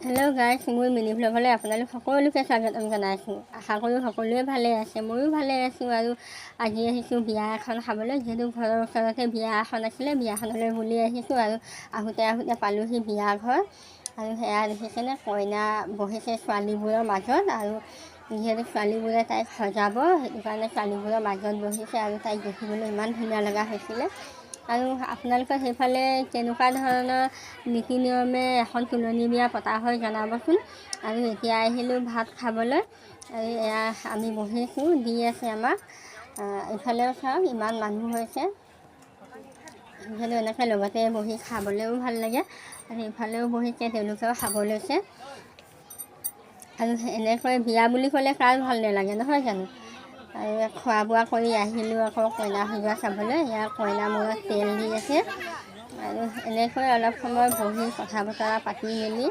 Hello' গাইছ, মোৰ mini ভ্লগলৈ আপোনালোক সকলোকে স্বাগতম জনাইছোঁ। আশা কৰোঁ সকলোৱে ভালে আছে, ময়ো ভালে আছোঁ। আৰু আজি আহিছোঁ বিয়া এখন খাবলৈ, যিহেতু ঘৰৰ ওচৰতে বিয়া এখন আছিলে, বিয়াখনলৈ বুলি আহিছোঁ। আৰু আহোঁতে পালোঁহি বিয়া ঘৰ। আৰু সেয়া দেখিছেনে, কইনা বহিছে ছোৱালীবোৰৰ মাজত। আৰু যিহেতু ছোৱালীবোৰে তাইক সজাব, সেইটো কাৰণে ছোৱালীবোৰৰ মাজত বহিছে। আৰু তাইক দেখিবলৈ ইমান ধুনীয়া লগা হৈছিলে। আৰু আপোনালোকৰ সেইফালে কেনেকুৱা ধৰণৰ নীতি নিয়মে এখন তুলনি বিয়া পতা হয় জনাবচোন। আৰু এতিয়া আহিলোঁ ভাত খাবলৈ। আৰু এয়া আমি বহিছোঁ, দি আছে আমাক। ইফালেও চাওক ইমান মানুহ হৈছে, যিহেতু এনেকৈ লগতে বহি খাবলৈও ভাল লাগে। আৰু ইফালেও বহিছে, তেওঁলোকেও খাব লৈছে। আৰু এনেকৈ বিয়া বুলি ক'লে কাৰ ভাল নালাগে, নহয় জানো? আৰু খোৱা বোৱা কৰি আহিলোঁ আকৌ কইনা সজোৱা চাবলৈ। এয়া কইনা মূৰত তেল দি আছে। আৰু এনেকৈ অলপ সময় বহি কথা বতৰা পাতি মেলি